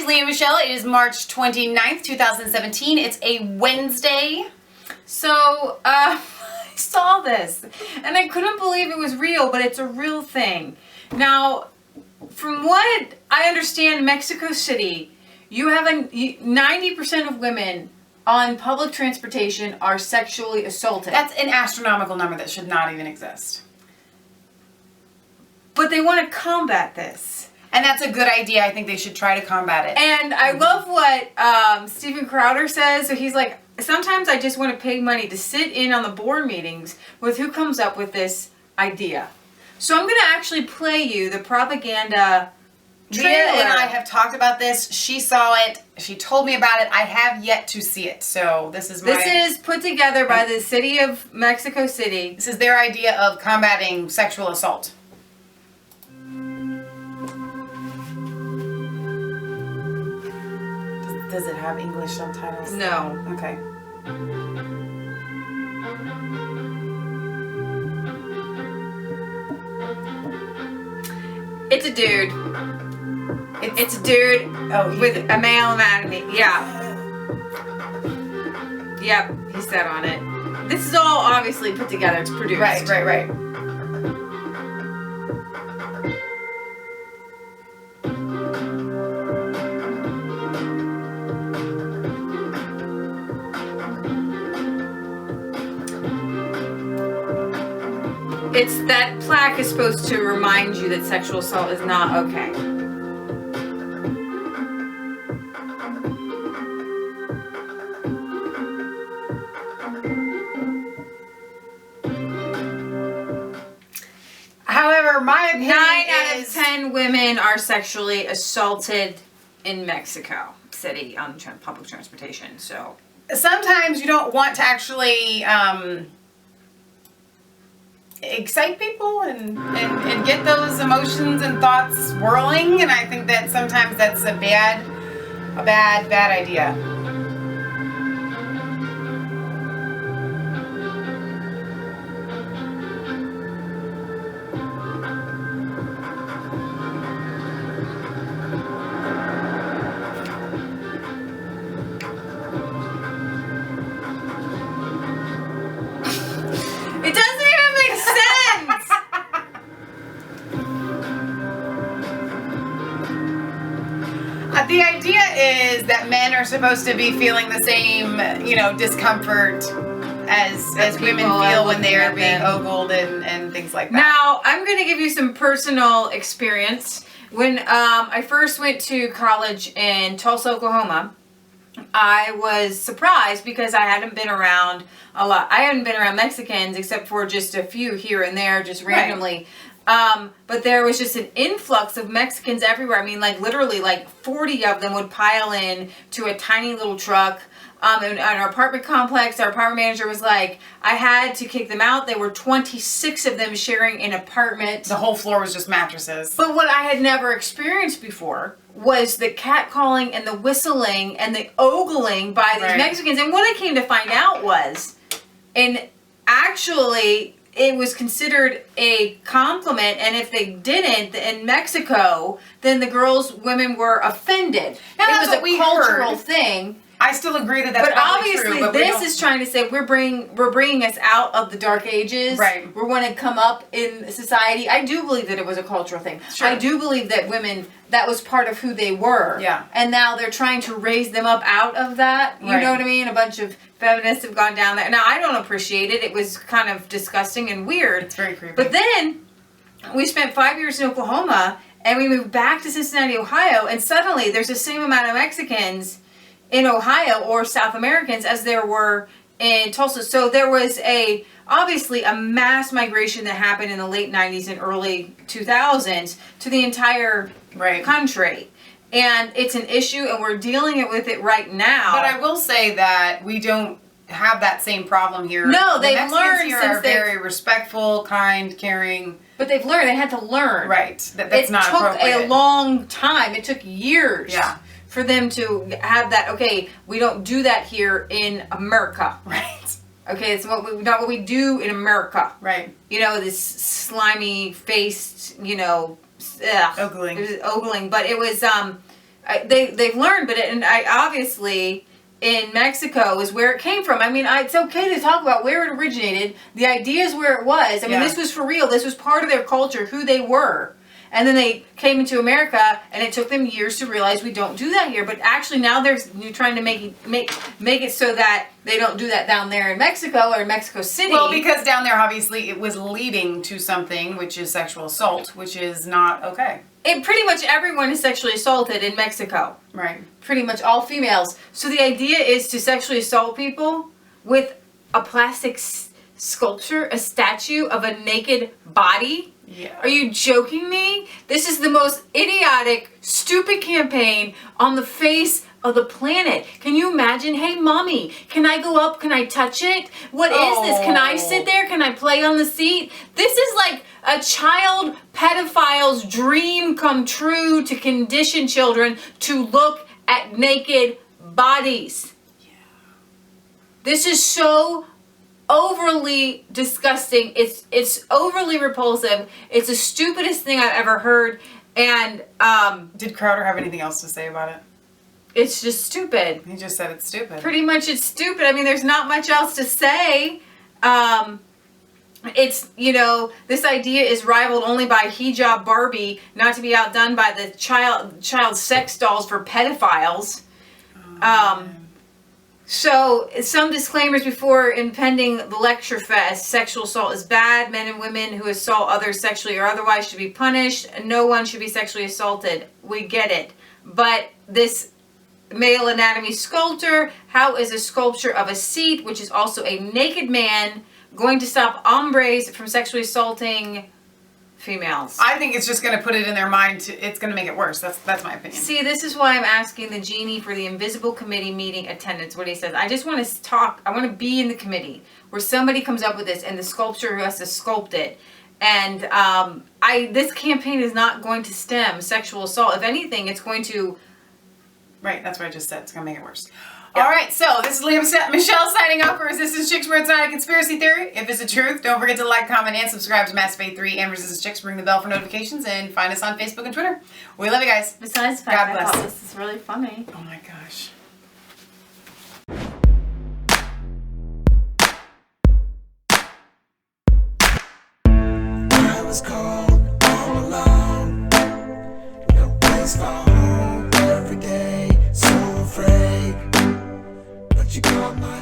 guys, Leah and Michelle. It is March 29th, 2017. It's a Wednesday. So, I saw this, and I couldn't believe it was real, but it's a real thing. Now, from what I understand, in Mexico City, you have 90% of women on public transportation are sexually assaulted. That's an astronomical number that should not even exist. But they want to combat this. And that's a good idea. I think they should try to combat it. And I love what Steven Crowder says. So he's like, sometimes I just want to pay money to sit in on the board meetings with who comes up with this idea. So I'm going to actually play you the propaganda trailer. Leah and I have talked about this. She saw it. She told me about it. I have yet to see it. So this is put together by the city of Mexico City. This is their idea of combating sexual assault. Does it have English subtitles? No. Okay. It's a dude. It's a dude with a male anatomy. Yeah. Yep, he said on it. This is all obviously put together. It's produced. Right. It's that plaque is supposed to remind you that sexual assault is not okay. However, my opinion 9 out of 10 women are sexually assaulted in Mexico City on public transportation. So sometimes you don't want to actually excite people and get those emotions and thoughts whirling, and I think that sometimes that's a bad idea. it doesn't even make sense. The idea is that men are supposed to be feeling the same, discomfort as women feel when they are being ogled and things like that. Now, I'm going to give you some personal experience. When I first went to college in Tulsa, Oklahoma, I was surprised because I hadn't been around a lot. I hadn't been around Mexicans except for just a few here and there, just randomly. But there was just an influx of Mexicans everywhere. I mean, literally 40 of them would pile in to a tiny little truck. In our apartment complex, our apartment manager was like, I had to kick them out. There were 26 of them sharing an apartment. The whole floor was just mattresses. But what I had never experienced before was the catcalling and the whistling and the ogling by these Mexicans. And what I came to find out was, and actually it was considered a compliment, and if they didn't in Mexico, then the women were offended. Now, it was a cultural thing. I still agree that that's but obviously true, but this is trying to say we're bringing us out of the dark ages. Right. We want to come up in society. I do believe that it was a cultural thing. Sure. I do believe that women, that was part of who they were. Yeah. And now they're trying to raise them up out of that. You know what I mean? A bunch of feminists have gone down there. Now, I don't appreciate it. It was kind of disgusting and weird. It's very creepy. But then we spent 5 years in Oklahoma, and we moved back to Cincinnati, Ohio, and suddenly there's the same amount of Mexicans in Ohio or South Americans as there were in Tulsa. So there was obviously a mass migration that happened in the late 90s and early 2000s to the entire country. And it's an issue, and we're dealing with it right now. But I will say that we don't have that same problem here. No, they've Mexicans learned here since are very respectful, kind, caring. But they've learned. They had to learn. Right. That's not appropriate. It took a long time. It took years. Yeah. For them to have that, okay, we don't do that here in America. Right. Okay, it's not what we do in America. Right. This slimy faced, ogling. It was ogling, but it was they've learned, but obviously in Mexico is where it came from. I mean, it's okay to talk about where it originated. The idea is where it was. I mean, this was for real. This was part of their culture, who they were. And then they came into America, and it took them years to realize we don't do that here. But actually, now you're trying to make it so that they don't do that down there in Mexico or Mexico City. Well, because down there, obviously, it was leading to something, which is sexual assault, which is not okay. Pretty much everyone is sexually assaulted in Mexico. Right. Pretty much all females. So the idea is to sexually assault people with a plastic sculpture, a statue of a naked body. Yeah. Are you joking me? This is the most idiotic, stupid campaign on the face of the planet. Can you imagine? Hey, mommy, can I go up? Can I touch it? What is this? Can I sit there? Can I play on the seat? This is like a child pedophile's dream come true to condition children to look at naked bodies. Yeah. This is so overly disgusting. It's overly repulsive. It's the stupidest thing I've ever heard. And did Crowder have anything else to say about it? It's just stupid. He just said it's stupid. Pretty much it's stupid. I mean, there's not much else to say. It's, this idea is rivaled only by Hijab Barbie, not to be outdone by the child sex dolls for pedophiles. So, some disclaimers before impending the lecture fest. Sexual assault is bad. Men and women who assault others sexually or otherwise should be punished. No one should be sexually assaulted. We get it. But this male anatomy sculptor, how is a sculpture of a seat, which is also a naked man, going to stop hombres from sexually assaulting females? I think it's just going to put it in their mind. It's going to make it worse. That's my opinion. See, this is why I'm asking the genie for the invisible committee meeting attendance. What he says, I just want to talk. I want to be in the committee where somebody comes up with this and the sculptor who has to sculpt it. And this campaign is not going to stem sexual assault. If anything, it's going to. Right, that's what I just said. It's going to make it worse. Yep. All right, so this is Michelle signing off for Resistance Chicks, where it's not a conspiracy theory. If it's the truth, don't forget to like, comment, and subscribe to Mass Faith 3 and Resistance Chicks. Ring the bell for notifications, and find us on Facebook and Twitter. We love you guys. Besides the fact I thought this is really funny. Oh my gosh. I was cold, all alone. No place for home every day. So afraid, but you caught my